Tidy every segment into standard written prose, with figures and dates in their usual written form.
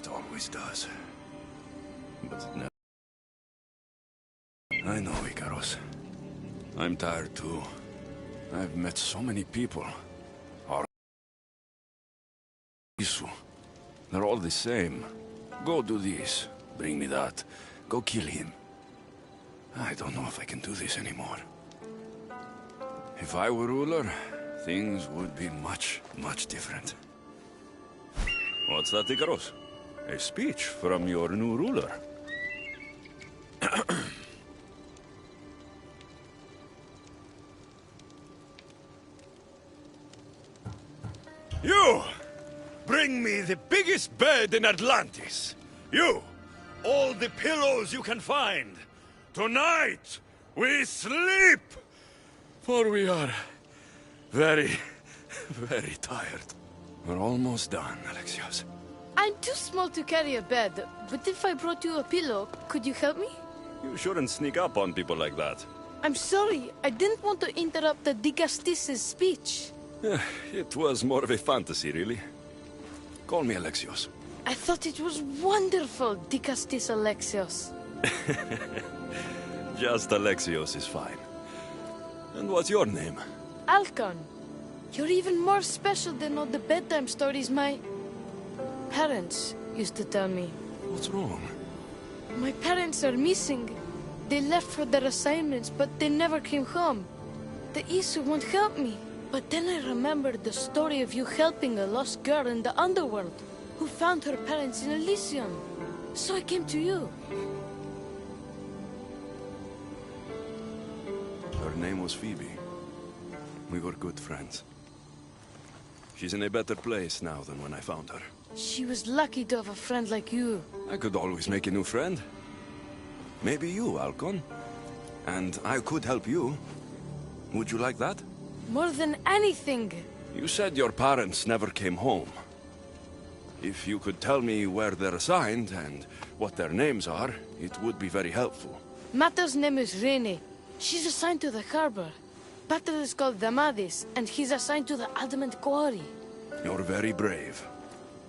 It always does. But it never... I know, Ikaros. I'm tired too. I've met so many people. They're all the same. Go do this. Bring me that. Go kill him. I don't know if I can do this anymore. If I were ruler, things would be much, much different. What's that, Ikaros? A speech from your new ruler. You! Bring me the biggest bed in Atlantis. You! All the pillows you can find. Tonight, we sleep! For we are very, very tired. We're almost done, Alexios. I'm too small to carry a bed, but if I brought you a pillow, could you help me? You shouldn't sneak up on people like that. I'm sorry, I didn't want to interrupt the Dikastis' speech. It was more of a fantasy, really. Call me Alexios. I thought it was wonderful, Dikastis Alexios. Just Alexios is fine. And what's your name? Alcon. You're even more special than all the bedtime stories my parents used to tell me. What's wrong? My parents are missing. They left for their assignments, but they never came home. The Isu won't help me. But then I remembered the story of you helping a lost girl in the underworld, who found her parents in Elysium. So I came to you. Her name was Phoebe. We were good friends. She's in a better place now than when I found her. She was lucky to have a friend like you. I could always make a new friend. Maybe you, Alcon. And I could help you. Would you like that? More than anything. You said your parents never came home. If you could tell me where they're assigned and what their names are, it would be very helpful. Mata's name is Rene. She's assigned to the harbor. Pater is called Damadis, and he's assigned to the adamant quarry. You're very brave.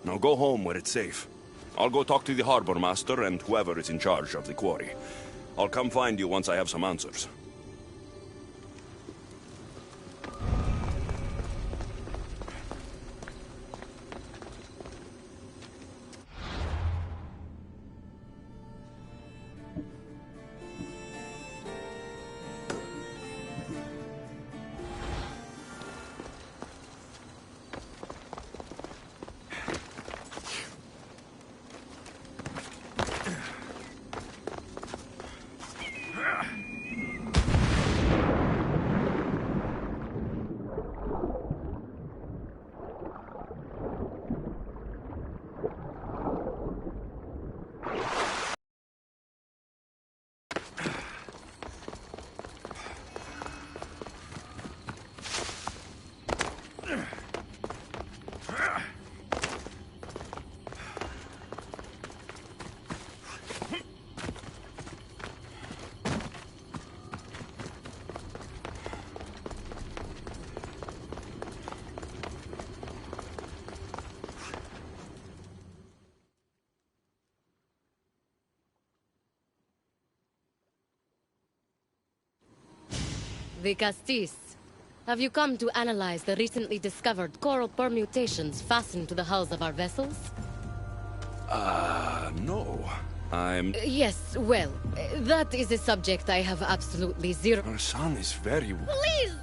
Now go home where it's safe. I'll go talk to the harbor master and whoever is in charge of the quarry. I'll come find you once I have some answers. Dikastis, have you come to analyze the recently discovered coral permutations fastened to the hulls of our vessels? No. I'm... Yes, well, that is a subject I have absolutely zero... Our son is very... Please,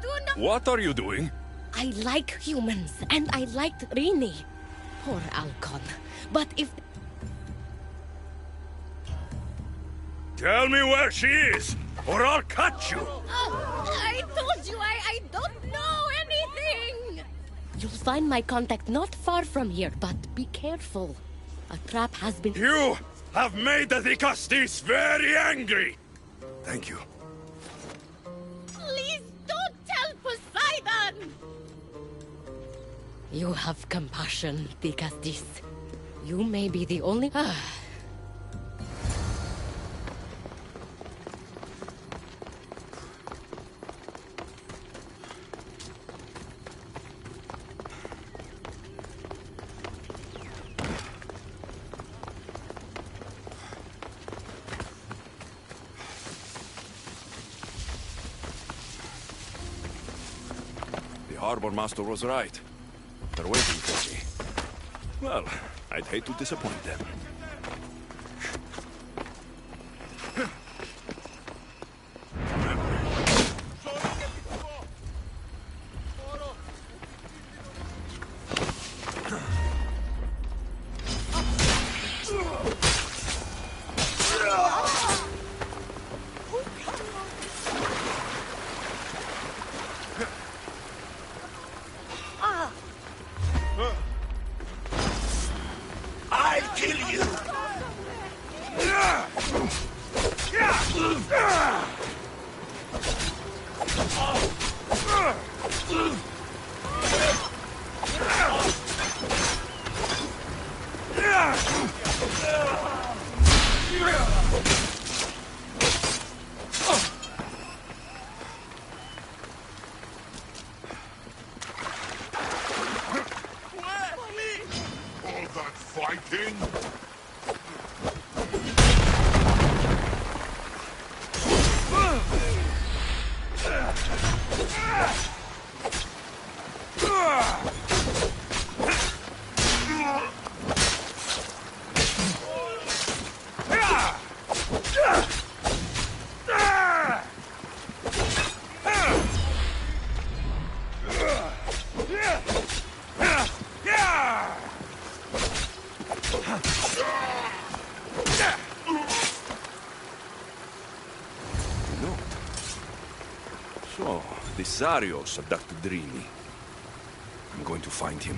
do not... What are you doing? I like humans, and I liked Rini. Poor Alcon. But if... Tell me where she is, or I'll cut you! I told you I don't know anything! You'll find my contact not far from here, but be careful. A trap has been... You have made the Dikastis very angry! Thank you. Please don't tell Poseidon! You have compassion, Dikastis. You may be the only... Harbor Master was right. They're waiting for me. Well, I'd hate to disappoint them. I'll kill you! All that fighting? No. So, the Sarios abducted Drini. I'm going to find him.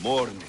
Morning.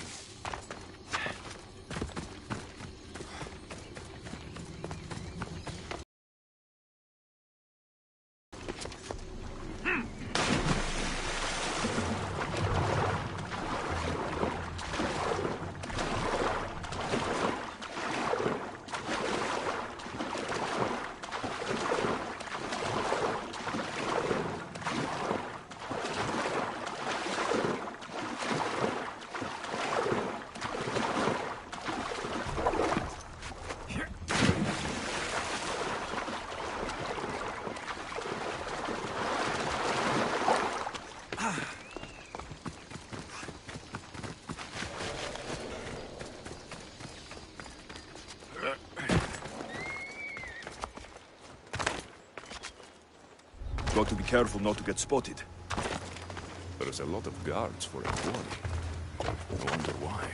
Got to be careful not to get spotted. There's a lot of guards for a quarry. I wonder why.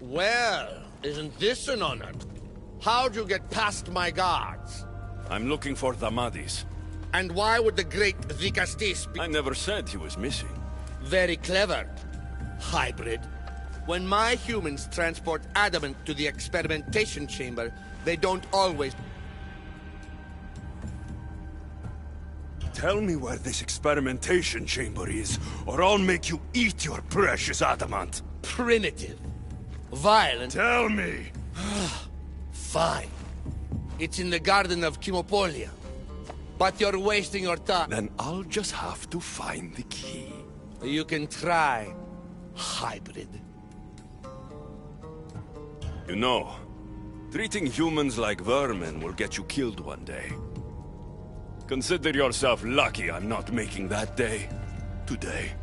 Well, isn't this an honor? How'd you get past my guards? I'm looking for Damadis. And why would the great Vikastis be... I never said he was missing. Very clever. Hybrid. When my humans transport adamant to the experimentation chamber, they don't always... Tell me where this experimentation chamber is, or I'll make you eat your precious adamant. Primitive. Violent. Tell me! Fine. It's in the garden of Kimopolia. But you're wasting your time. Then I'll just have to find the key. You can try, hybrid. You know, treating humans like vermin will get you killed one day. Consider yourself lucky I'm not making that day today.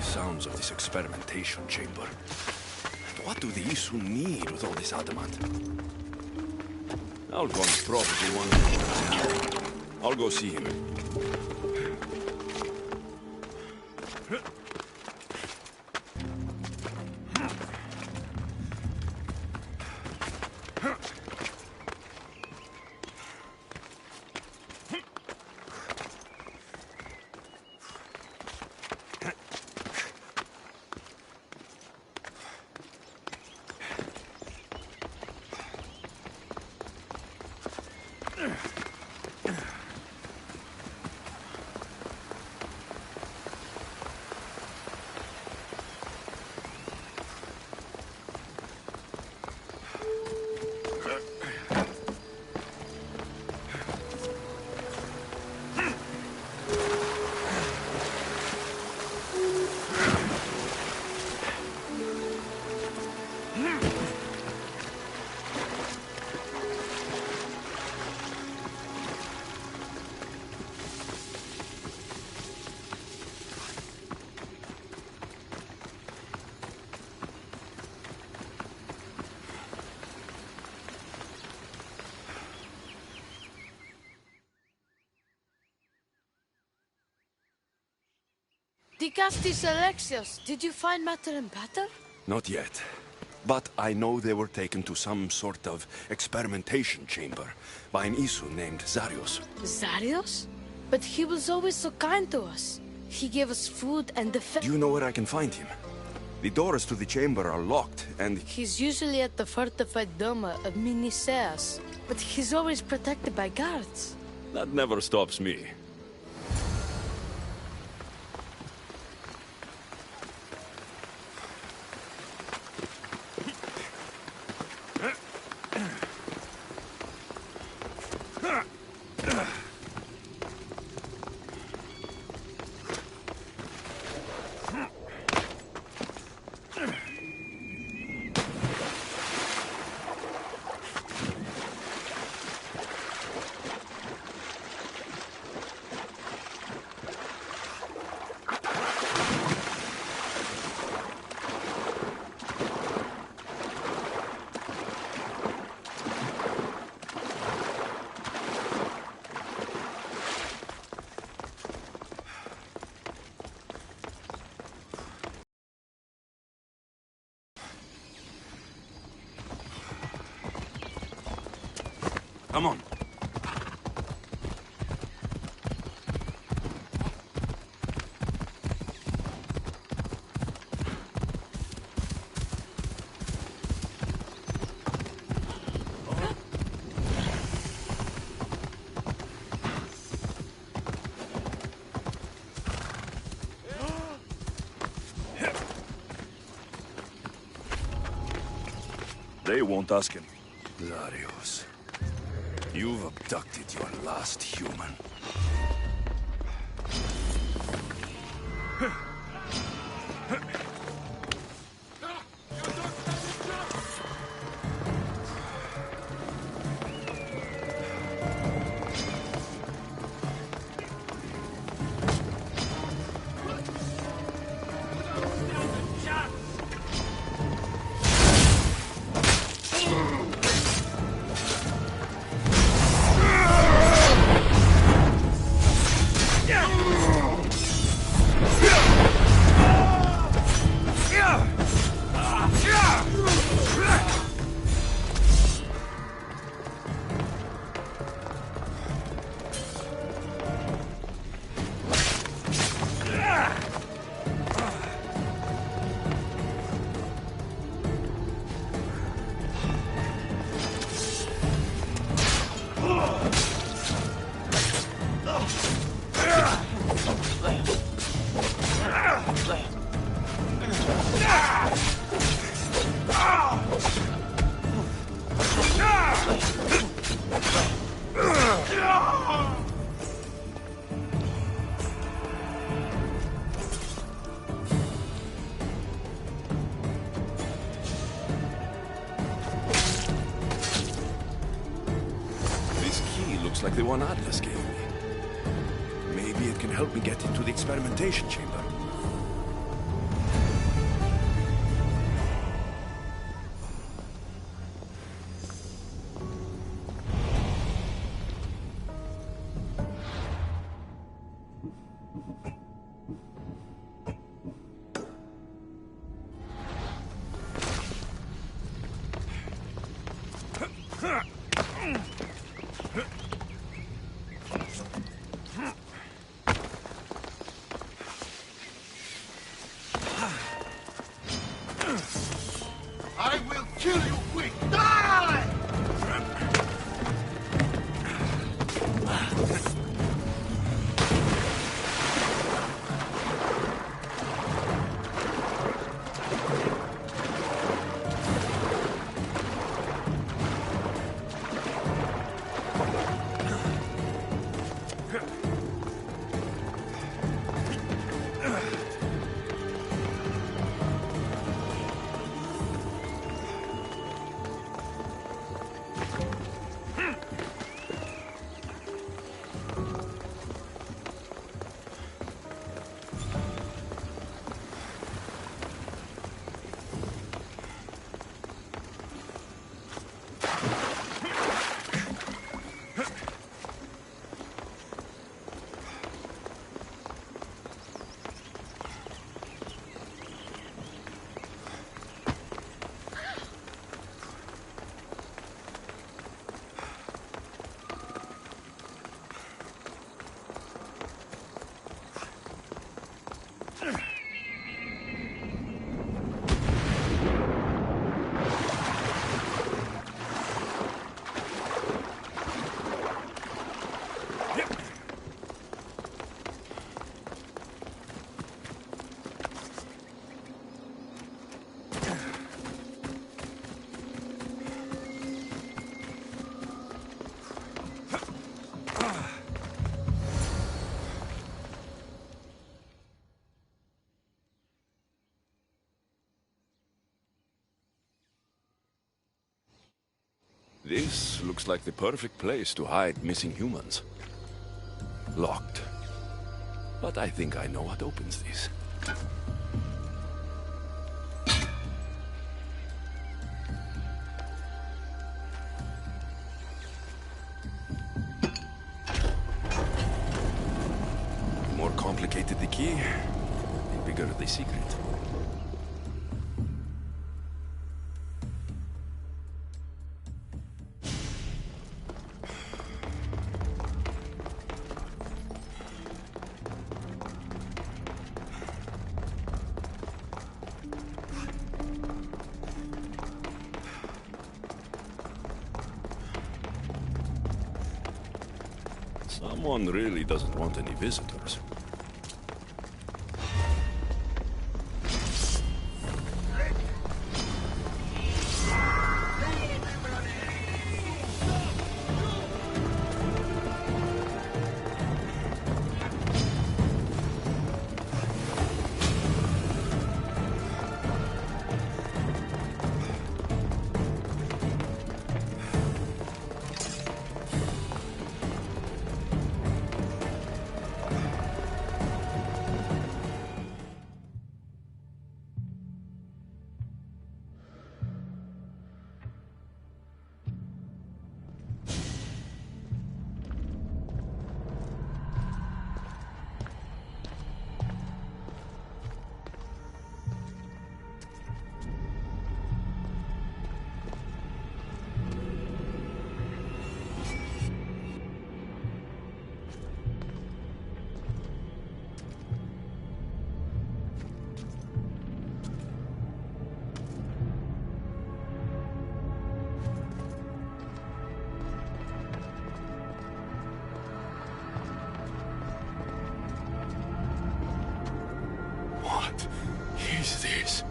Sounds of this experimentation chamber. And what do the Isu need with all this adamant? Algon's probably one. I'll go see him. Dicastis Alexios, did you find matter and patter? Not yet. But I know they were taken to some sort of experimentation chamber by an Isu named Zarios. Zarios? But he was always so kind to us. He gave us food and Do you know where I can find him? The doors to the chamber are locked, and... He's usually at the fortified Doma of Miniseas, but he's always protected by guards. That never stops me. Come on. They won't ask him. Zarios. You've abducted your last human. like the one Atlas gave me. Maybe it can help me get into the experimentation chamber. I will kill you quick! Die! This looks like the perfect place to hide missing humans. Locked. But I think I know what opens this. The more complicated the key, the bigger the secret. Someone really doesn't want any visitors. What is this?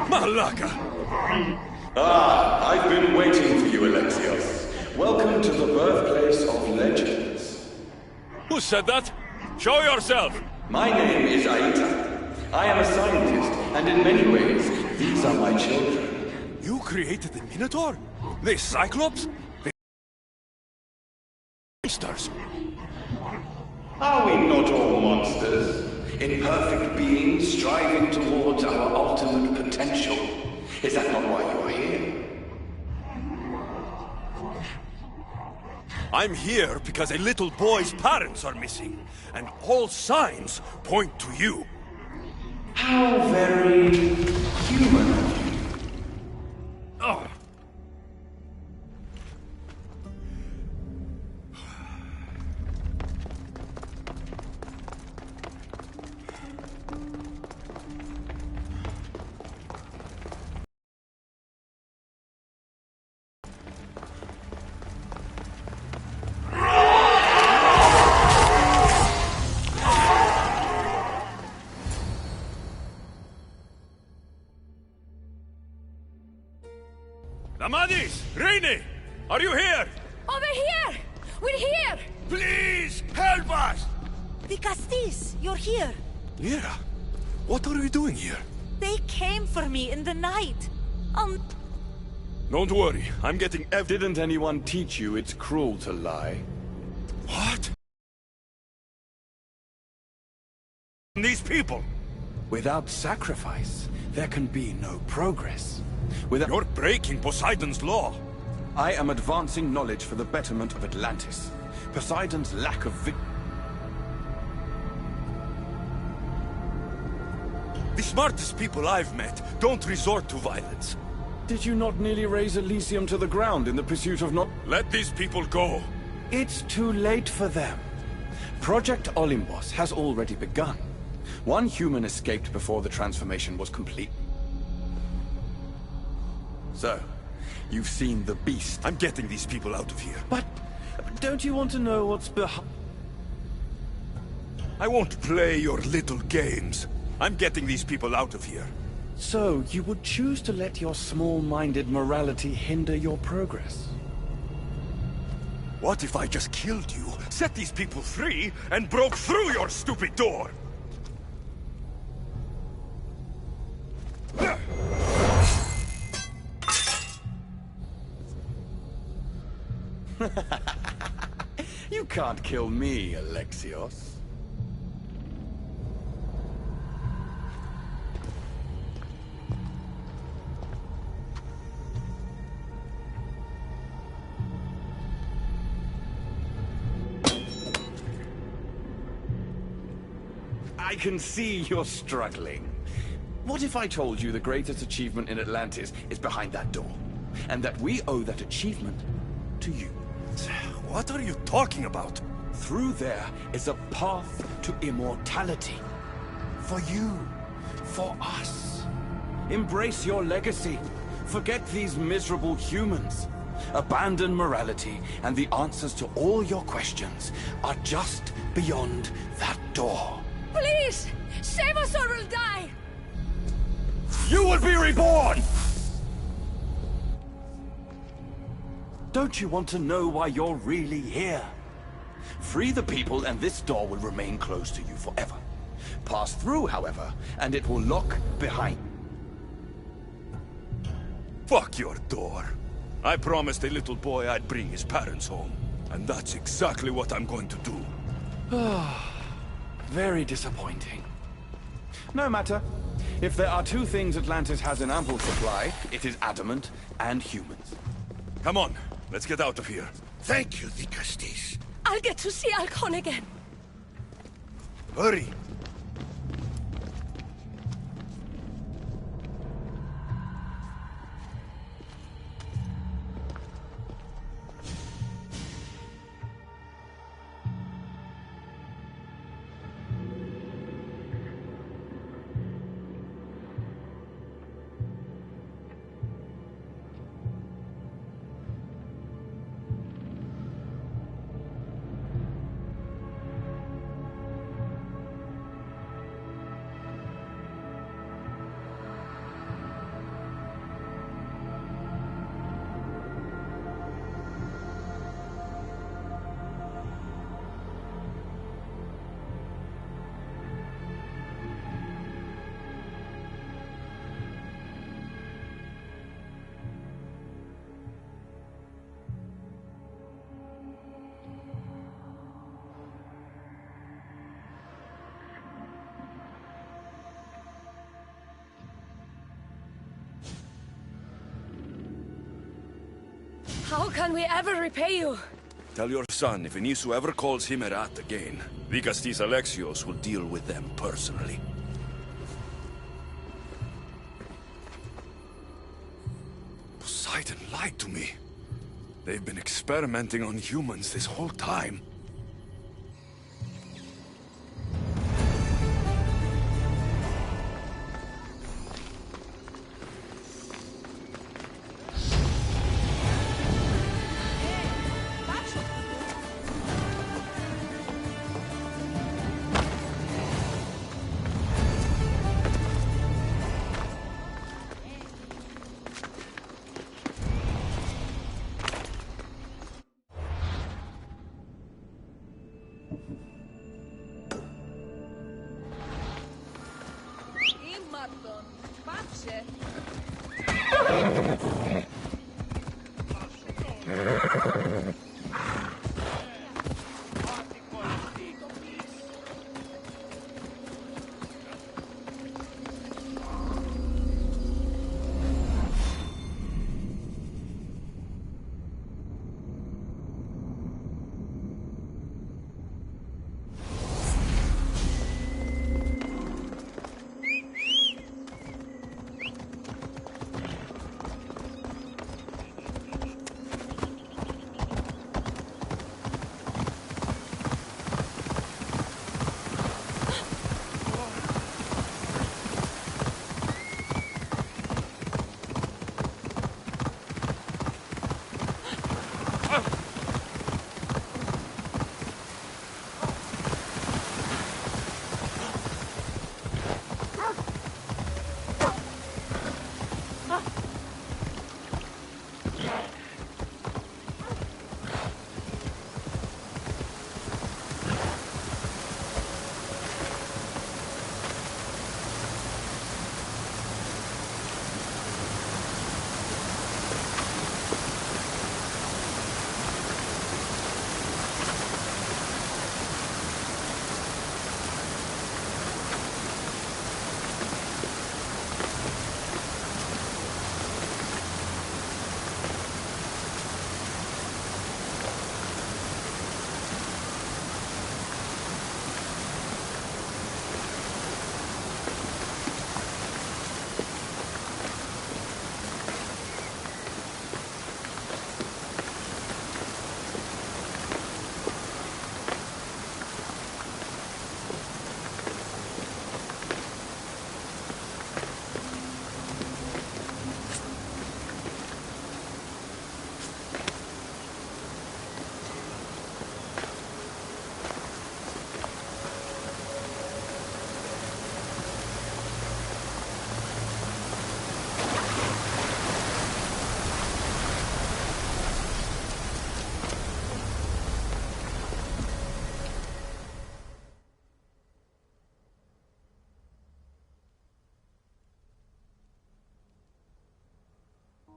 Malaka! Ah, I've been waiting for you, Alexios. Welcome to the birthplace of legends. Who said that? Show yourself! My name is Aita. I am a scientist, and in many ways, these are my children. You created the Minotaur? The Cyclops? The monsters? Are we not all monsters? Imperfect beings striving towards our ultimate potential. Is that not why you are here? I'm here because a little boy's parents are missing, and all signs point to you. How very human of you. Oh. Amadis! Rainy! Are you here? Over here! We're here! Please, help us! The Castis, you're here. Lyra, what are you doing here? They came for me in the night. Don't worry, I'm getting Didn't anyone teach you it's cruel to lie? What? These people! Without sacrifice, there can be no progress. You're breaking Poseidon's law! I am advancing knowledge for the betterment of Atlantis. Poseidon's lack of The smartest people I've met don't resort to violence. Did you not nearly raise Elysium to the ground in the pursuit of not... Let these people go! It's too late for them. Project Olympus has already begun. One human escaped before the transformation was complete. So, you've seen the beast. I'm getting these people out of here. But don't you want to know what's behind... I won't play your little games. I'm getting these people out of here. So, you would choose to let your small-minded morality hinder your progress? What if I just killed you, set these people free, and broke through your stupid door? You can't kill me, Alexios. I can see you're struggling. What if I told you the greatest achievement in Atlantis is behind that door? And that we owe that achievement to you? What are you talking about? Through there is a path to immortality. For you. For us. Embrace your legacy. Forget these miserable humans. Abandon morality, and the answers to all your questions are just beyond that door. Please! Save us or we'll die! You will be reborn! Don't you want to know why you're really here? Free the people and this door will remain closed to you forever. Pass through, however, and it will lock behind. Fuck your door. I promised a little boy I'd bring his parents home. And that's exactly what I'm going to do. Very disappointing. No matter. If there are two things Atlantis has in ample supply, it is adamant and humans. Come on, let's get out of here. Thank you, the Castis. I'll get to see Alcon again. Hurry! How can we ever repay you? Tell your son if Inisu ever calls him a rat again, Vicastis Alexios will deal with them personally. Poseidon lied to me. They've been experimenting on humans this whole time.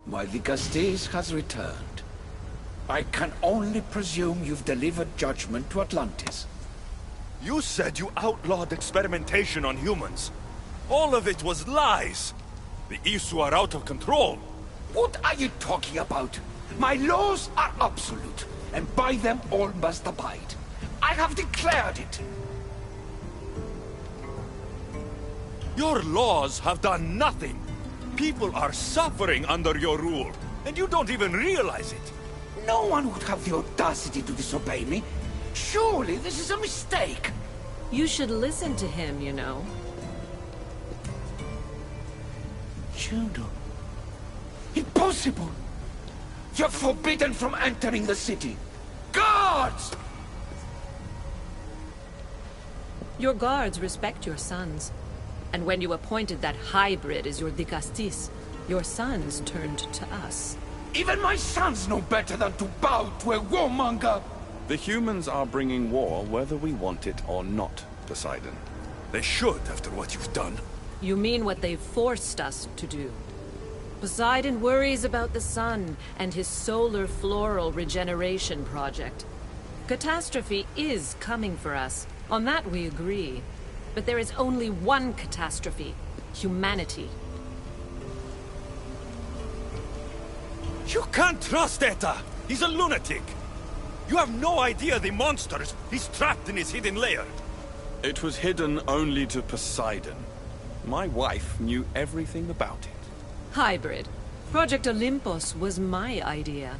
While Vicastis has returned, I can only presume you've delivered judgment to Atlantis. You said you outlawed experimentation on humans. All of it was lies. The Isu are out of control. What are you talking about? My laws are absolute, and by them all must abide. I have declared it. Your laws have done nothing. People are suffering under your rule, and you don't even realize it. No one would have the audacity to disobey me. Surely this is a mistake. You should listen to him, you know. Judo. Impossible! You're forbidden from entering the city. Guards! Your guards respect your sons. And when you appointed that hybrid as your Dicastis, your sons turned to us. Even my sons know better than to bow to a warmonger! The humans are bringing war whether we want it or not, Poseidon. They should, after what you've done. You mean what they've forced us to do. Poseidon worries about the sun and his solar floral regeneration project. Catastrophe is coming for us. On that we agree. But there is only one catastrophe: humanity. You can't trust Eta! He's a lunatic! You have no idea the monsters he's trapped in his hidden lair! It was hidden only to Poseidon. My wife knew everything about it. Hybrid. Project Olympus was my idea.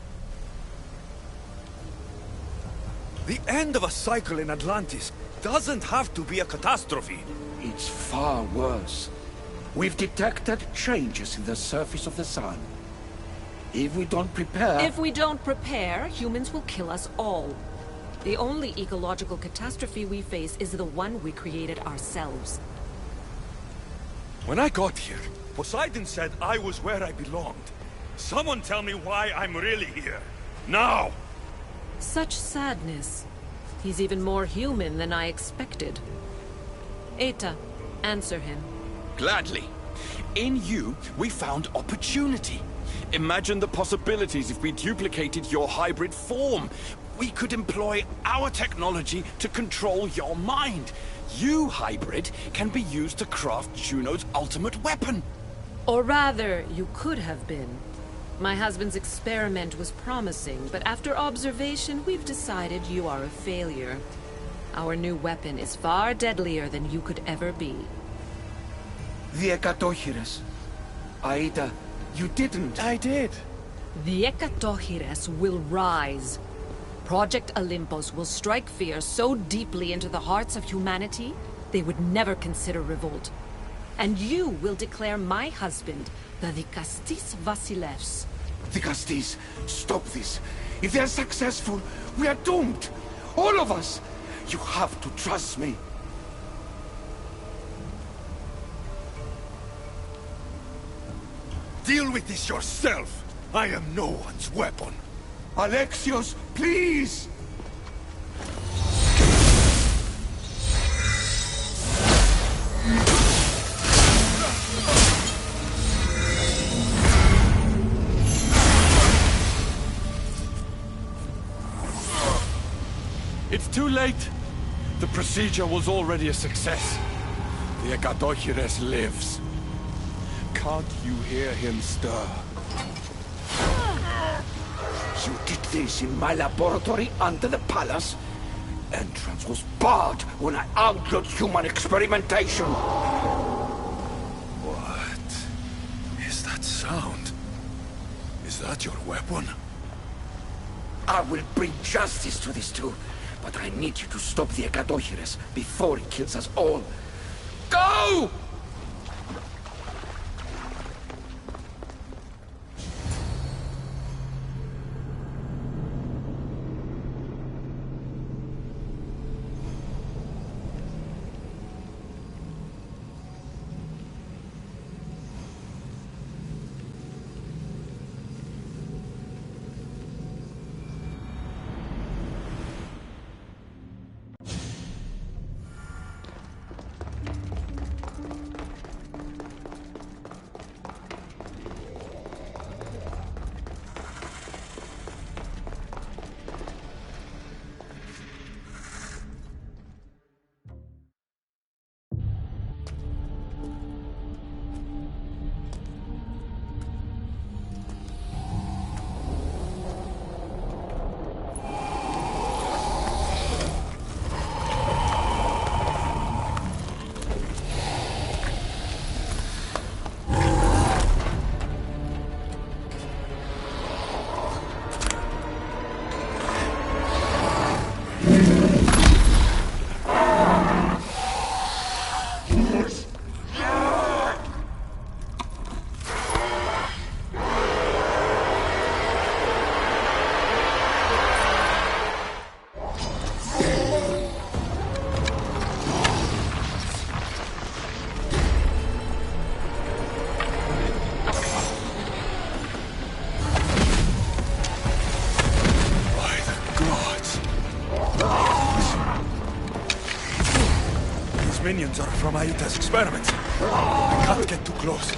The end of a cycle in Atlantis doesn't have to be a catastrophe. It's far worse. We've detected changes in the surface of the sun. If we don't prepare... If we don't prepare, humans will kill us all. The only ecological catastrophe we face is the one we created ourselves. When I got here, Poseidon said I was where I belonged. Someone tell me why I'm really here. Now! Such sadness. He's even more human than I expected. Eta, answer him. Gladly. In you, we found opportunity. Imagine the possibilities if we duplicated your hybrid form. We could employ our technology to control your mind. You, hybrid, can be used to craft Juno's ultimate weapon. Or rather, you could have been. My husband's experiment was promising, but after observation, we've decided you are a failure. Our new weapon is far deadlier than you could ever be. The Ekatochires. Aida, you didn't. I did. The Ekatochires will rise. Project Olympus will strike fear so deeply into the hearts of humanity, they would never consider revolt. And you will declare my husband the Vikastis Vasilevs. Vikastis, stop this. If they're successful, we are doomed. All of us. You have to trust me. Deal with this yourself. I am no one's weapon. Alexios, please! It's too late. The procedure was already a success. The Ekatochires lives. Can't you hear him stir? You did this in my laboratory under the palace. Entrance was barred when I outlawed human experimentation. What is that sound? Is that your weapon? I will bring justice to these two, but I need you to stop the Ekatochires before it kills us all. Go! Minions are from Aita's experiment. I can't get too close.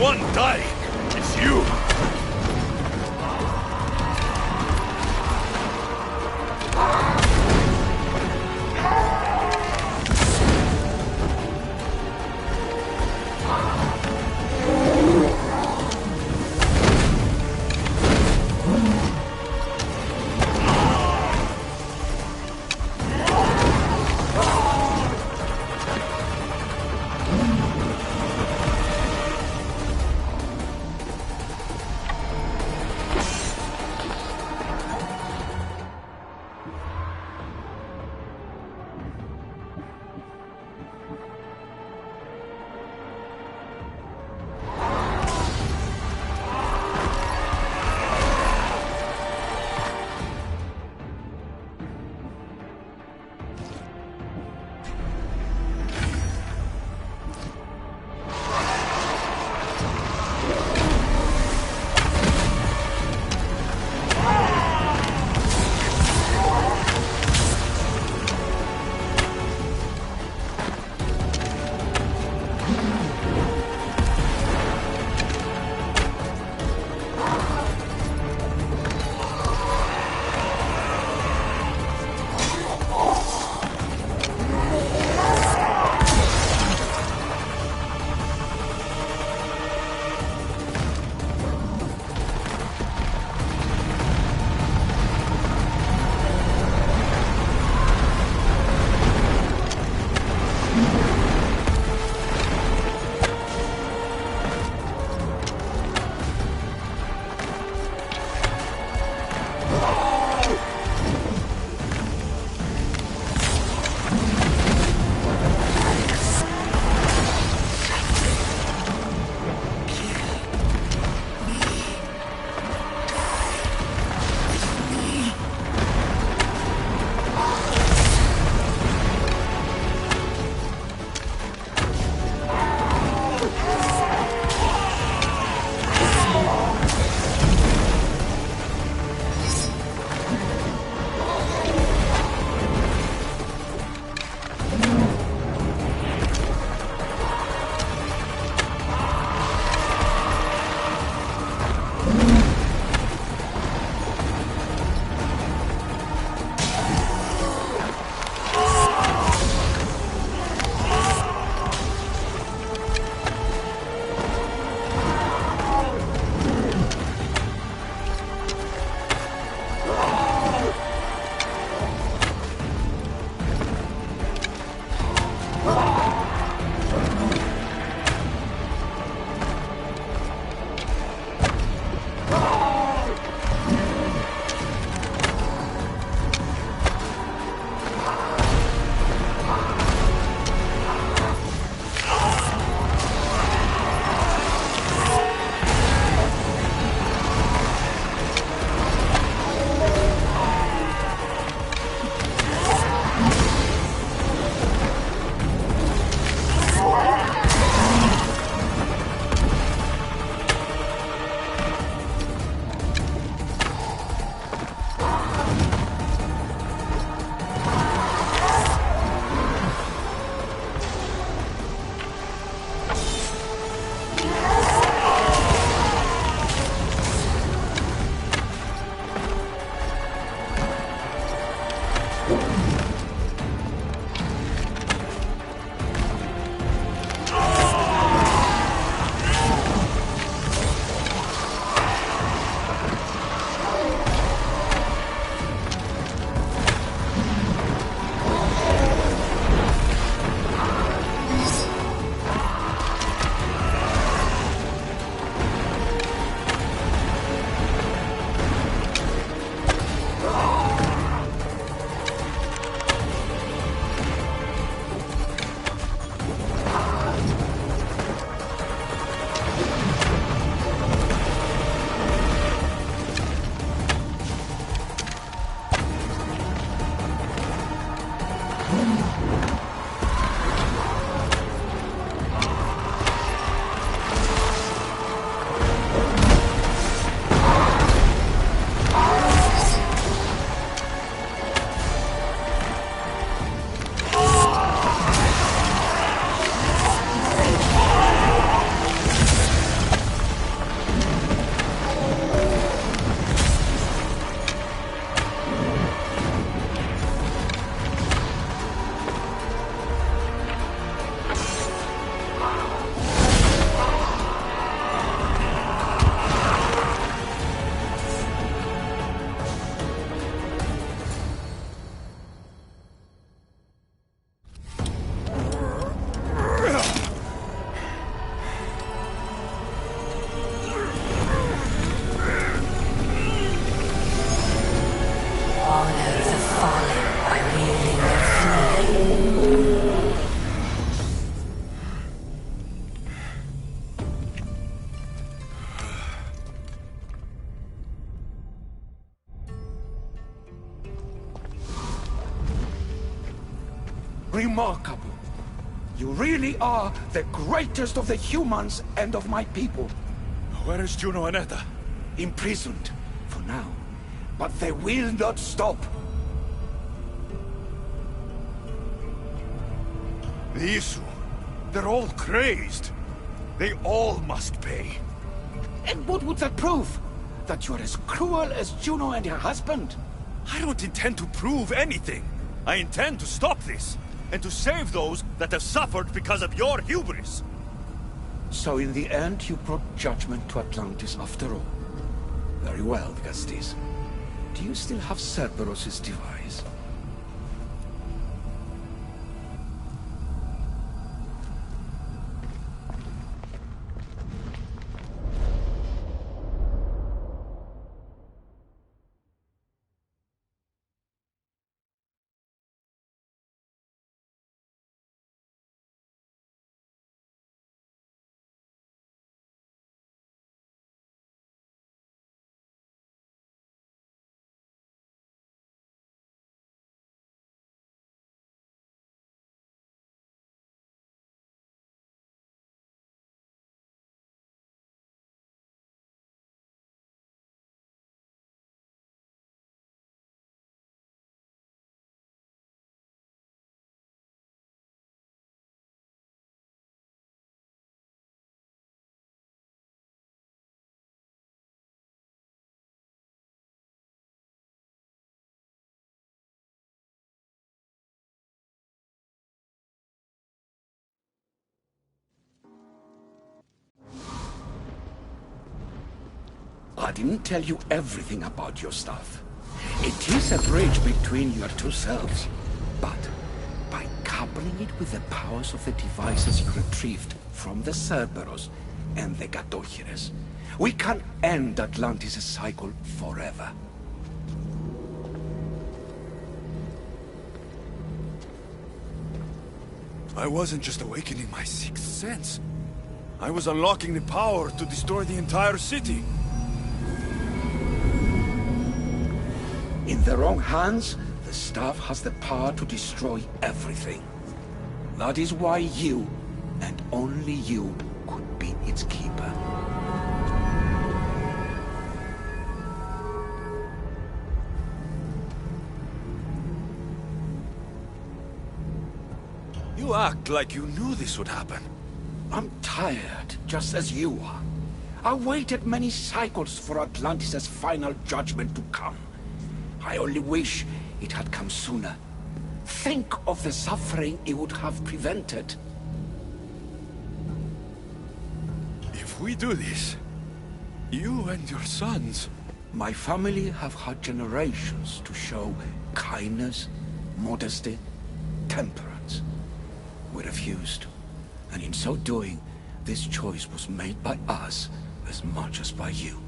one dying. It's you. Remarkable. You really are the greatest of the humans and of my people. Where is Juno and Etta? Imprisoned, for now. But they will not stop. The issue. They're all crazed. They all must pay. And what would that prove? That you're as cruel as Juno and her husband? I don't intend to prove anything. I intend to stop this, and to save those that have suffered because of your hubris. So in the end, you brought judgment to Atlantis after all. Very well, Gastis. Do you still have Cerberus' device? I didn't tell you everything about your stuff. It is a bridge between your two selves. But by coupling it with the powers of the devices you retrieved from the Cerberus and the Gatohires, we can end Atlantis' cycle forever. I wasn't just awakening my sixth sense. I was unlocking the power to destroy the entire city. In the wrong hands, the staff has the power to destroy everything. That is why you, and only you, could be its keeper. You act like you knew this would happen. I'm tired, just as you are. I waited many cycles for Atlantis' final judgment to come. I only wish it had come sooner. Think of the suffering it would have prevented. If we do this, you and your sons... My family have had generations to show kindness, modesty, temperance. We refused. And in so doing, this choice was made by us as much as by you.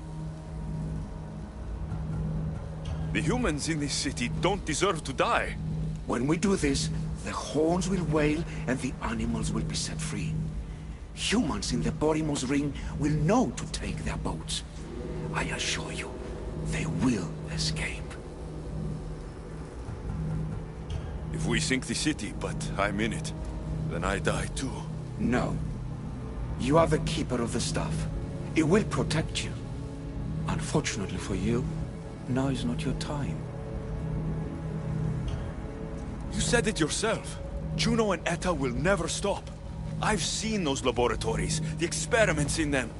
The humans in this city don't deserve to die. When we do this, the horns will wail and the animals will be set free. Humans in the Borimos Ring will know to take their boats. I assure you, they will escape. If we sink the city, but I'm in it, then I die too. No. You are the keeper of the staff. It will protect you. Unfortunately for you, now is not your time. You said it yourself. Juno and Etta will never stop. I've seen those laboratories, the experiments in them.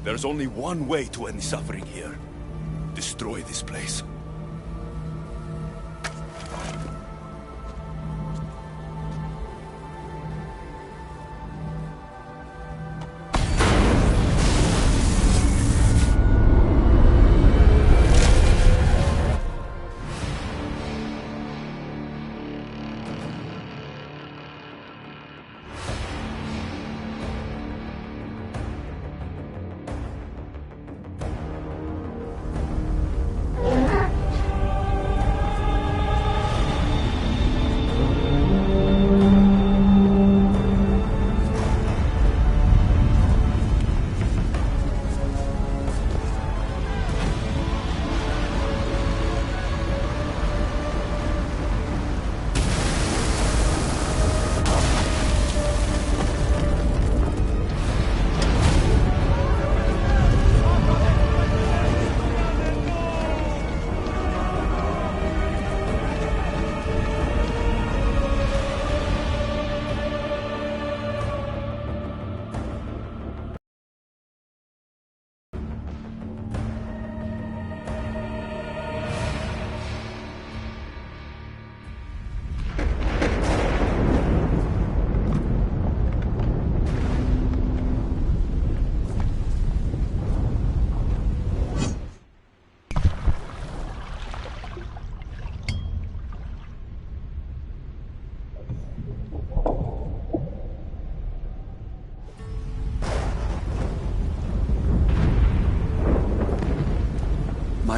There's only one way to end the suffering here. Destroy this place.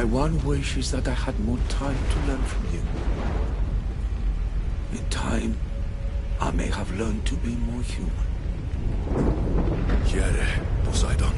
My one wish is that I had more time to learn from you. In time, I may have learned to be more human. Here, Poseidon.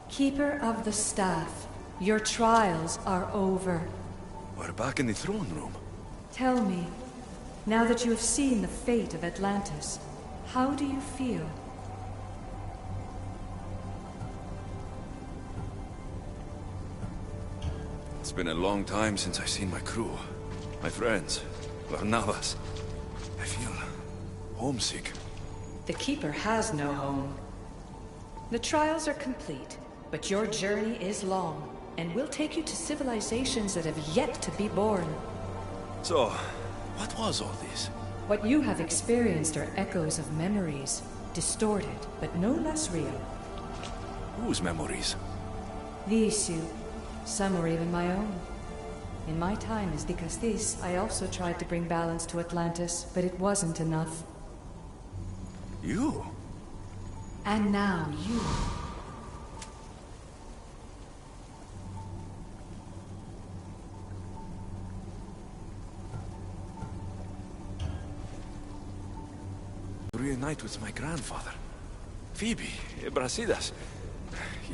Keeper of the Staff, your trials are over. We're back in the throne room. Tell me, now that you have seen the fate of Atlantis, how do you feel? It's been a long time since I've seen my crew. My friends. Barnabas. I feel homesick. The Keeper has no home. The trials are complete, but your journey is long, and will take you to civilizations that have yet to be born. So, what was all this? What you have experienced are echoes of memories, distorted, but no less real. Whose memories? These two. Some were even my own. In my time as Dicastis, I also tried to bring balance to Atlantis, but it wasn't enough. You? And now you. Reunite with my grandfather. Phoebe, Brasidas,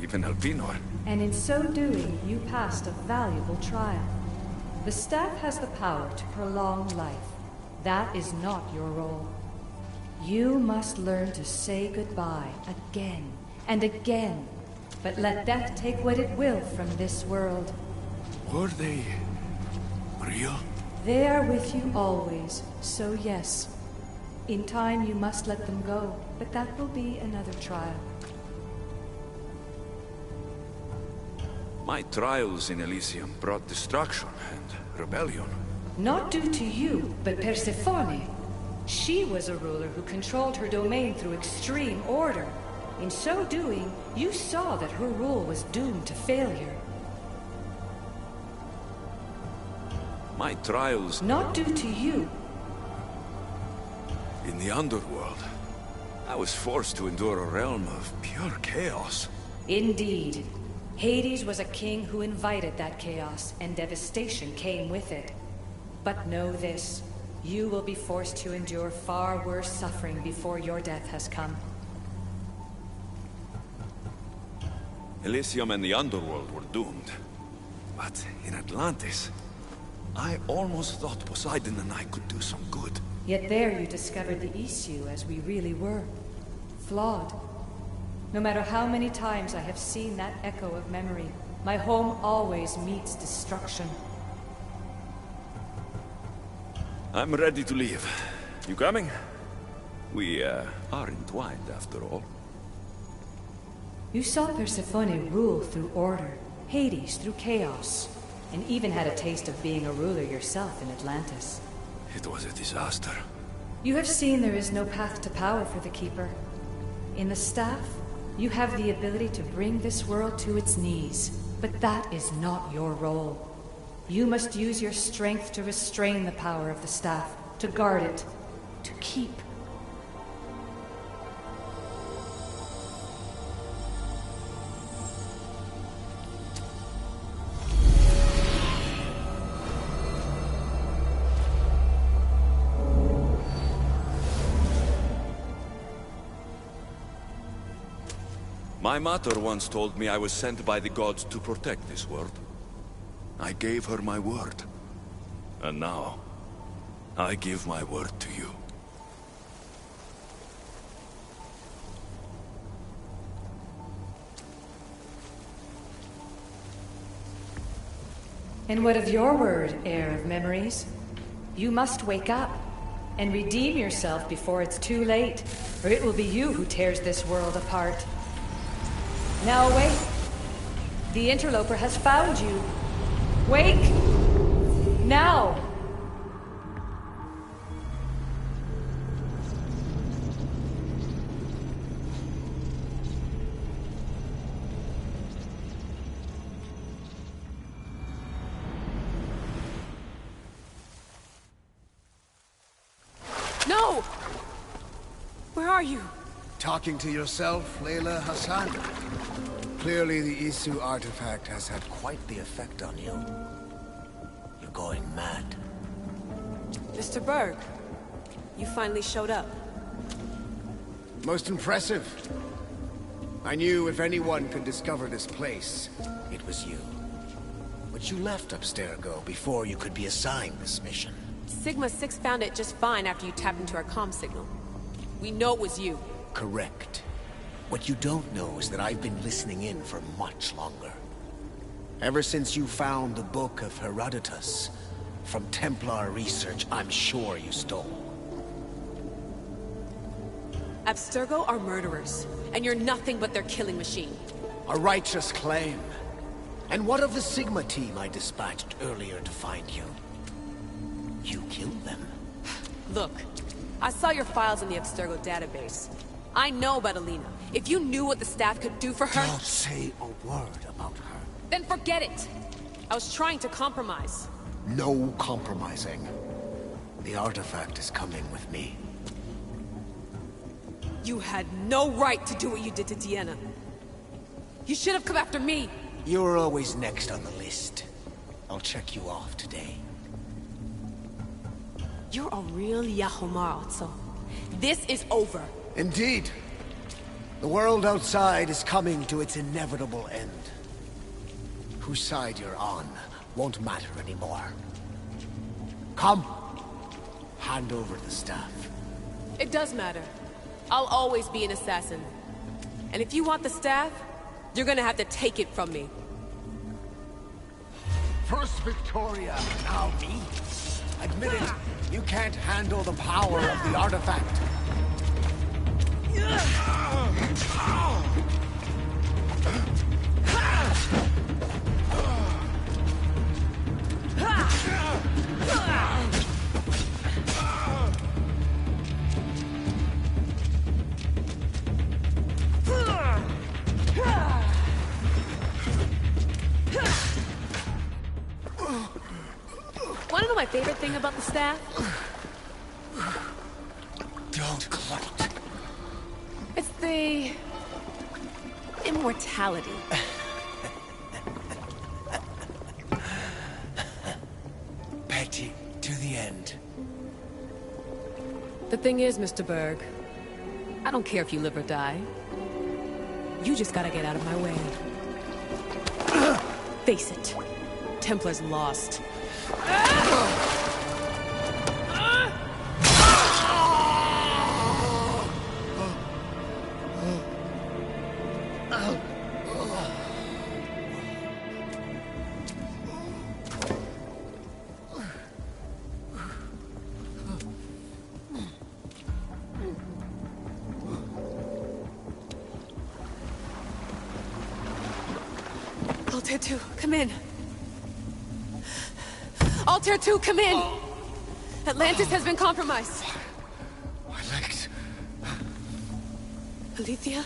even Alpinor. And in so doing, you passed a valuable trial. The staff has the power to prolong life. That is not your role. You must learn to say goodbye again and again, but let death take what it will from this world. Were they real? They are with you always, so yes. In time you must let them go, but that will be another trial. My trials in Elysium brought destruction and rebellion. Not due to you, but Persephone. She was a ruler who controlled her domain through extreme order. In so doing, you saw that her rule was doomed to failure. My trials... Not due to you. In the underworld, I was forced to endure a realm of pure chaos. Indeed. Hades was a king who invited that chaos, and devastation came with it. But know this. You will be forced to endure far worse suffering before your death has come. Elysium and the underworld were doomed. But in Atlantis, I almost thought Poseidon and I could do some good. Yet there you discovered the issue as we really were. Flawed. No matter how many times I have seen that echo of memory, my home always meets destruction. I'm ready to leave. You coming? We, are entwined, after all. You saw Persephone rule through order, Hades through chaos, and even had a taste of being a ruler yourself in Atlantis. It was a disaster. You have seen there is no path to power for the Keeper. In the staff, you have the ability to bring this world to its knees, but that is not your role. You must use your strength to restrain the power of the staff, to guard it, to keep. My mother once told me I was sent by the gods to protect this world. I gave her my word. And now, I give my word to you. And what of your word, heir of memories? You must wake up and redeem yourself before it's too late, or it will be you who tears this world apart. Now awake. The interloper has found you. Wake! Now! No! Where are you? Talking to yourself, Layla Hassan? Clearly the Isu artifact has had quite the effect on you. You're going mad. Mr. Berg, you finally showed up. Most impressive. I knew if anyone could discover this place, it was you. But you left Abstergo before you could be assigned this mission. Sigma 6 found it just fine after you tapped into our comm signal. We know it was you. Correct. What you don't know is that I've been listening in for much longer. Ever since you found the Book of Herodotus, from Templar research I'm sure you stole. Abstergo are murderers, and you're nothing but their killing machine. A righteous claim. And what of the Sigma team I dispatched earlier to find you? You killed them. Look, I saw your files in the Abstergo database. I know about Alina. If you knew what the staff could do for her... Don't say a word about her. Then forget it! I was trying to compromise. No compromising. The artifact is coming with me. You had no right to do what you did to Deanna. You should have come after me! You're always next on the list. I'll check you off today. You're a real Yahomar, Otso. This is over. Indeed. The world outside is coming to its inevitable end. Whose side you're on won't matter anymore. Come. Hand over the staff. It does matter. I'll always be an assassin. And if you want the staff, you're gonna have to take it from me. First Victoria, now me. Admit it, you can't handle the power of the artifact. Wanna know my favorite thing about the staff? Don't gloat. It's the... immortality. Petty to the end. The thing is, Mr. Berg, I don't care if you live or die. You just gotta get out of my way. Face it. Templar's lost. Altair 2, come in. Altair 2, come in! Atlantis has been compromised. My legs. Alethea?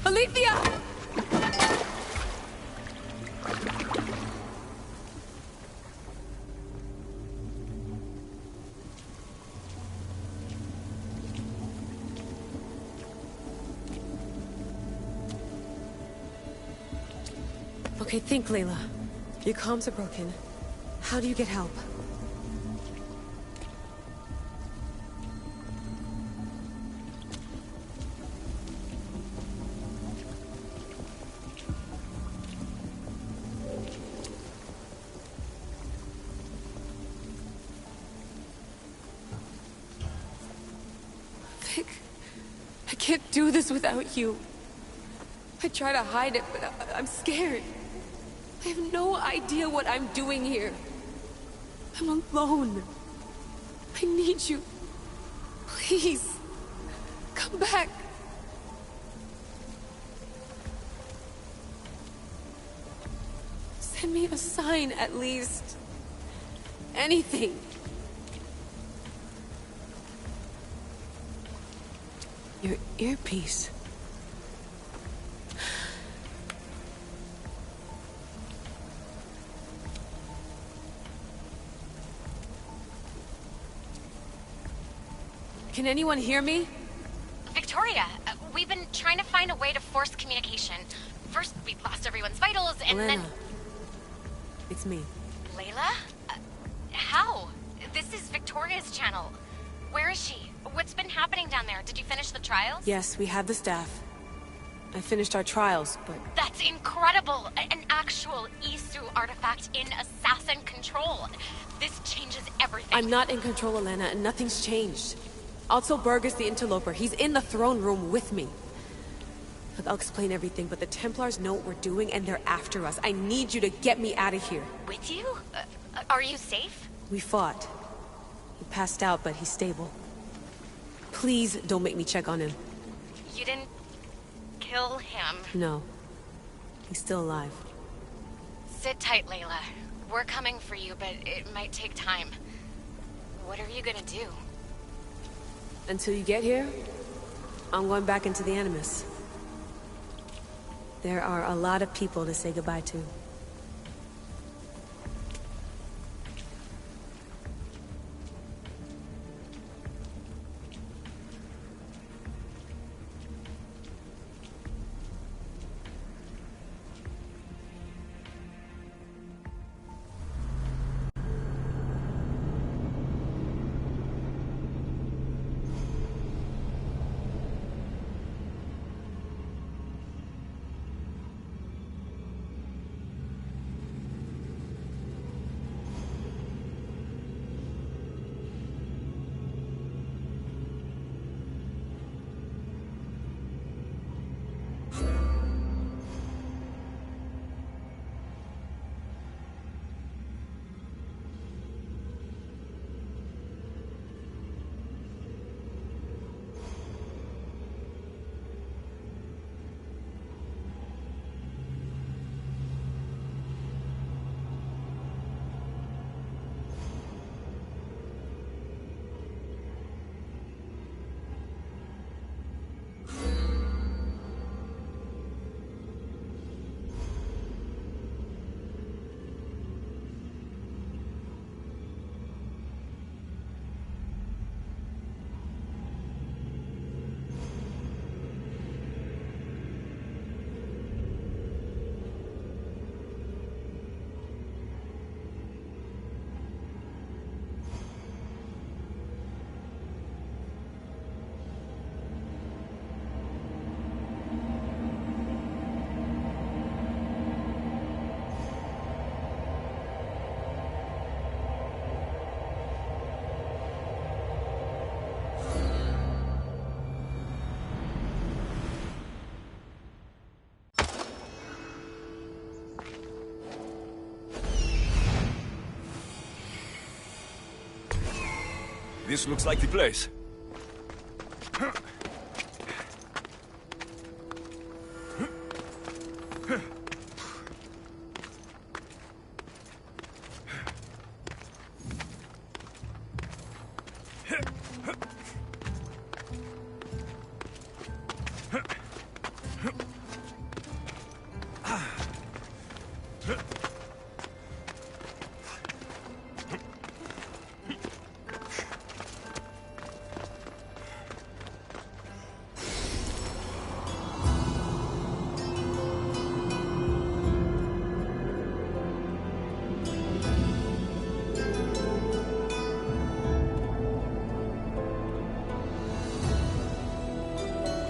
Alethea! Okay, think, Layla. Your comms are broken. How do you get help? Vic, I can't do this without you. I try to hide it, but I'm scared. I have no idea what I'm doing here. I'm alone. I need you. Please, come back. Send me a sign, at least. Anything. Your earpiece. Can anyone hear me? Victoria, we've been trying to find a way to force communication. First, we lost everyone's vitals, and Elena. then... It's me. Layla? How? This is Victoria's channel. Where is she? What's been happening down there? Did you finish the trials? Yes, we have the staff. I finished our trials, but... That's incredible! An actual Isu artifact in assassin control. This changes everything. I'm not in control, Elena, and nothing's changed. Also, Berg is the interloper. He's in the throne room with me. Look, I'll explain everything, but the Templars know what we're doing, and they're after us. I need you to get me out of here. With you? Are you safe? We fought. He passed out, but he's stable. Please don't make me check on him. You didn't... kill him? No. He's still alive. Sit tight, Layla. We're coming for you, but it might take time. What are you gonna do? Until you get here, I'm going back into the Animus. There are a lot of people to say goodbye to. This looks like the place.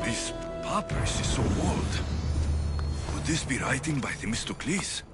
This papyrus is so old. Could this be writing by Themistocles?